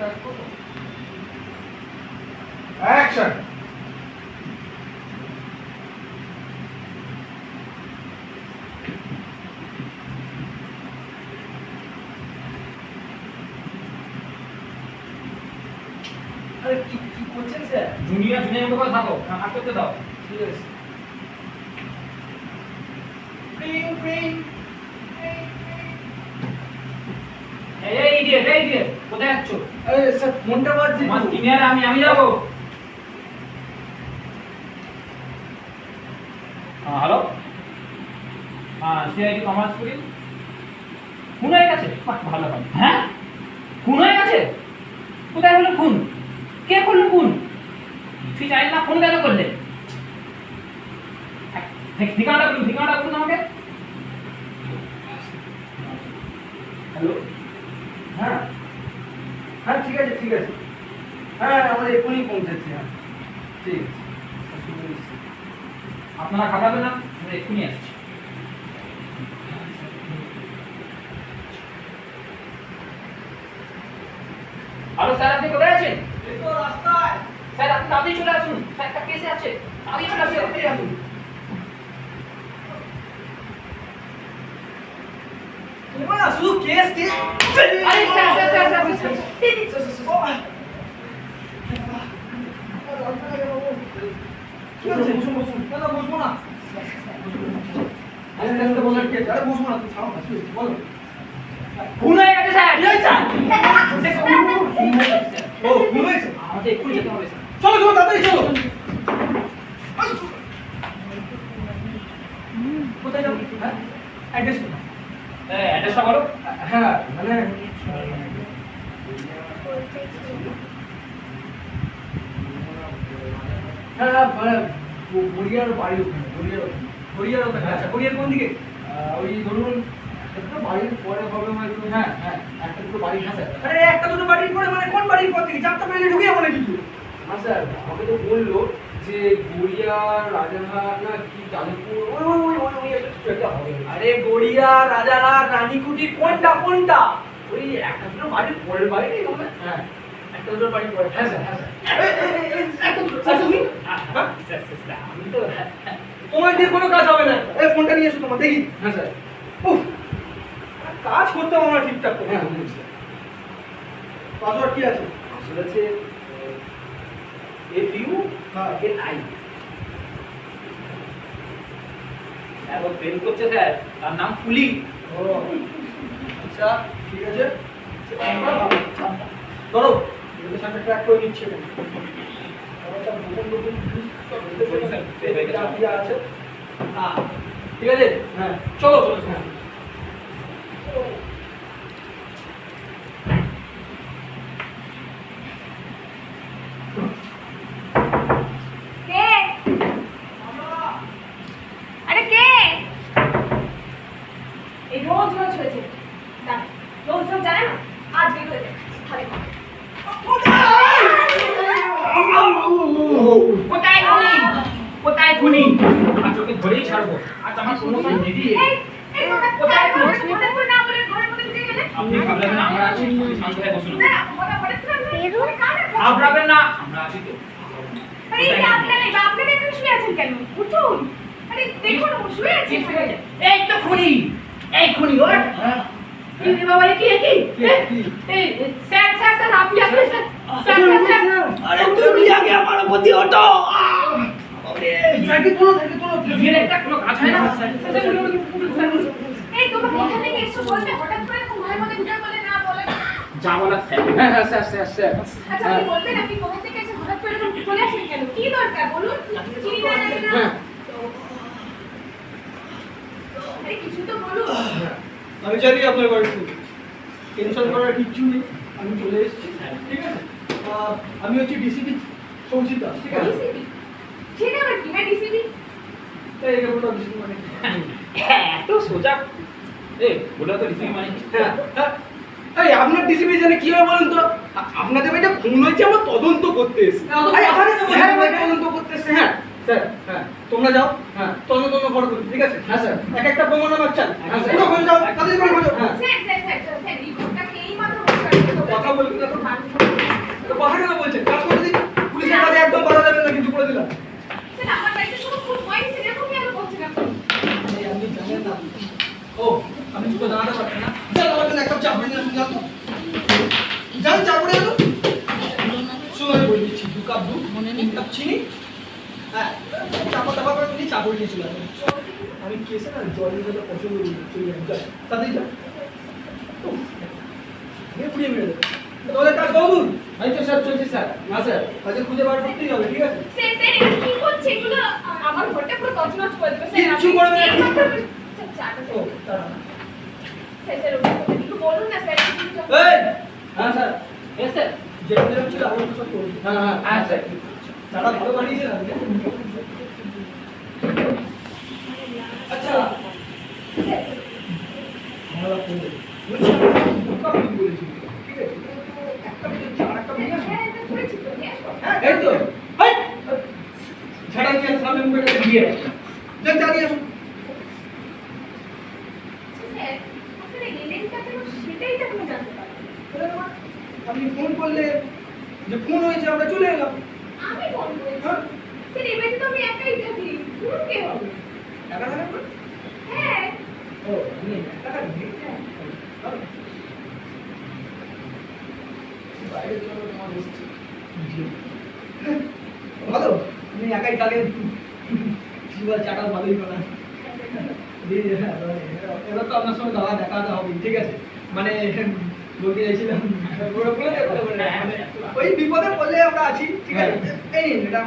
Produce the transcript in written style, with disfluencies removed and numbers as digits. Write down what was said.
Start করো। Action. আরে কি কি করছেন স্যার? জুনিয়র মতো করে থাকো, কাজ করতে দাও। ঠিক আছে। প্রিং প্রিং। এই ইডিয়েট, কোথায় যাচ্ছ? আরে স্যার মনটা বাজছে। আমার সিনিয়র আমি যাবো। হ্যালো, সিআইডি কমার্স স্কুল খুন হয়ে গেছে। ভালো ভালো। হ্যাঁ, খুন হয়ে গেছে? কোথায় হলো খুন? কে করলো খুন? তুই জানিস না, ফোন কেন করলে? ঠিকানাটা বলুন আমাকে। হ্যালো। হ্যাঁ হ্যাঁ ঠিক আছে ঠিক আছে। হ্যাঁ আমরা এখনই পৌঁছাচ্ছি। হ্যাঁ ঠিক আছে। আপনারা খাটাবেন না, আমরা এক্ষুনি আসছি। হ্যালো স্যার, আপনি কোথায় আছেন? এই তো রাস্তায়। স্যার আপনি তাড়াতাড়ি চলে আসুন, স্যার একটা কেসে আছে, তাড়াতাড়ি চলে আসুন, তাড়াতাড়ি আসুন। তোমার শুধু কেস কেস। আরে স্যার। কি হচ্ছে? বসুন। না বসবো না। আস্তে আস্তে বলার কেস। আরে বসবো না, তুই ছাড়ো না। কি হচ্ছে বলো। খুন হয়ে গেছে স্যার। কি হয়েছে? ও ভুল হয়েছে। আমাদের এক্ষুনি যেতে হবে স্যার। চলো চলো তাড়াতাড়ি চলো। কোথায় যাবো? হ্যাঁ অ্যাড্রেস কোথায়? অ্যাড্রেসটা বলো। হ্যাঁ মানে হ্যাঁ মানে গড়িয়ার বাড়ি ওখানে। গড়িয়ার ওখানে। আচ্ছা গড়িয়ার কোন দিকে? ওই ধরুন একটা বাড়ির পরে হবে মানে হ্যাঁ হ্যাঁ একটা দুটো বাড়ি। হ্যাঁ স্যার। আরে একটা দুটো বাড়ির পরে মানে কোন বাড়ির পর থেকে? চারটা বাড়ি ঢুকে যাবো নাকি? হ্যাঁ স্যার আমাকে তো বললো যে গড়িয়া রাজারহাট না কি যাদবপুর ওই একটা হবে। আরে গড়িয়া রাজারহাট রানীকুটি কোনটা? ওই একটা দুটো বাড়ির পরের বাড়ি হবে। হ্যাঁ একটা দুটো বাড়ির পরে। হ্যাঁ স্যার হ্যাঁ স্যার। তুমি আমি তো তোমার দিয়ে কোনো কাজ হবে না। এই ফোনটা নিয়ে এসো তোমার দেখি। হ্যাঁ স্যার। উফ কাজ করতে হবে না ঠিকঠাক করে। হ্যাঁ পাসওয়ার্ড কি আছে? পাসওয়ার্ড আছে FU NI। স্যার ও প্রেম করছে স্যার, তার নাম ফুলি। ও আচ্ছা ঠিক আছে। ধরো এর সাথে ট্র্যাক করে নিচ্ছে। আছে ঠিক আছে। হ্যাঁ চলো চলো। হ্যাঁ কে? আরে কে? এই রোজ হয়েছে। রোজ জানে না, আজ বের হয়ে যায়। কোথায় খুনি? আজ ওকে ধরেই ছাড়বো। আজ আমার প্রমোশন দিদি। কোথায় না বলে ঘরের মধ্যে ঢুকে গেলে? আপনি ভাবলেন না আমরা আছি, শান্ত হয়ে বসুন। না কথা বলে তো ঘাবড়াবেন না, আমরা আছি তো। আরে এই আপনারা এখানে শুয়ে আছেন কেন? উঠুন। আরে দেখুন ও শুয়ে আছে। এই তো খুনি, ওর। এই বাবা কি? এই স্যার আপনি স্যার। আরে তুমি আগে আমার প্রতি ওঠো। সাইকেল তোলো ধীরে একটা কোনো কাজ হয় না। এই তোমরা কোথা থেকে এসছো বলতে? হঠাৎ করে এরকম ঘরের মধ্যে ঢুকে বলে না বলে? যা বলার স্যার। হ্যাঁ স্যার। আচ্ছা আপনি বলবেন আপনি কোথা থেকে এসে হঠাৎ করে এরকম চলে আসেন কেন? কি দরকার বলুন? চিনি না জানি না। হ্যাঁ আরে কিছু তো বলুন। আমি জানি আপনার বাড়ি টেনশন করার কিচ্ছু নেই। আমি চলে এসেছি ঠিক আছে। আমি হচ্ছে ডিসিপি সৌচিতা ঠিক আছে। ডিসিপি সেটা আবার কি? হ্যাঁ ডিসিপি তাই এটা বলতে ডিসিপি মানে এত সোজা। বলে তো রিসিভ মানে এই আপনার ডিসিপি জানে কি হয় বলুন তো? আপনাদের এটা খুন হয়েছে আমার তদন্ত করতে এসেছে। তদন্ত করতে এসেছে। হ্যাঁ স্যার হ্যাঁ তোমরা যাও। হ্যাঁ তদন্ত করো ঠিক আছে। হ্যাঁ স্যার এক একটা প্রমাণ আমার চাই। হ্যাঁ স্যার পুরো খোঁজ যাও তাদের করে খোঁজ। হ্যাঁ স্যার এই ঘরটা খেয়েই মাত্র বসে আছে। কথা বলবি না তো। করে নিয়ে আসুন, যান তো। যান, চা করে আনো। সময় বলে দিচ্ছি, 2 কাপ দুধ, 3 কাপ চিনি। হ্যাঁ, চাপা চাপা করে তুমি চা করে নিয়ে চলে আসবেন। আমি কেসে না জলের জন্য পছন্দ করি না, চলে যান, যান, তাড়াতাড়ি যান। পুড়িয়ে মেরে দেবে। তোমাদের কাজ কতদূর? এই তো স্যার চলছে স্যার। না স্যার। আজকে খুঁজে বার করতেই হবে, ঠিক আছে? স্যার এটা কি করছে এগুলো? আমার ঘরটা পুরো তছনছ করে দেবে স্যার। কিচ্ছু করবে না। স্যার চাটা ও, দাঁড়ান। স্যার একটু বলুন না স্যার। এই, হ্যাঁ স্যার। S sir. যেরকম যেরকম ছিল আবার সব করুন। হ্যাঁ হ্যাঁ হ্যাঁ স্যার। চাটা ভালো বানিয়েছে না? আচ্ছা, ভালো করবে। বলছি, দু কাপ দুধ বলেছি, ঠিক আছে? একটা মিনিট চা, একটা মিনিট আসুন। হ্যাঁ এটা করেছি তো নিয়ে আসবো। হ্যাঁ, এই তো। এই, ঝাড়া দিয়ে সামনে মুখে দিয়ে যান, চা দিয়ে আসুন। স্যার আপনার এলেনটা কেন সেটাই তো আমি জানতে পারি। আপনি ফোন করলে যে ফোন হয়েছে আমরা চলে এলাম। আমি ফোন করেছি। হ্যাঁ, স্যার এবারে তো আমি একাই থাকি। পুরো কে হবে? টাকা টাকা করে। হ্যাঁ ও, আপনি টাকা দিন। বাইরে চলো, তোমার এসছি। ভালো, আপনি একাই তাহলে জীবন চাটা ভালোই করা। এবার তো আপনার সঙ্গে দাদা দেখা হবে, ঠিক আছে? মানে বলতে চাইছিলাম, মানে ওই বিপদে পড়লে আমরা আছি, ঠিক আছে? এই নিন, এটা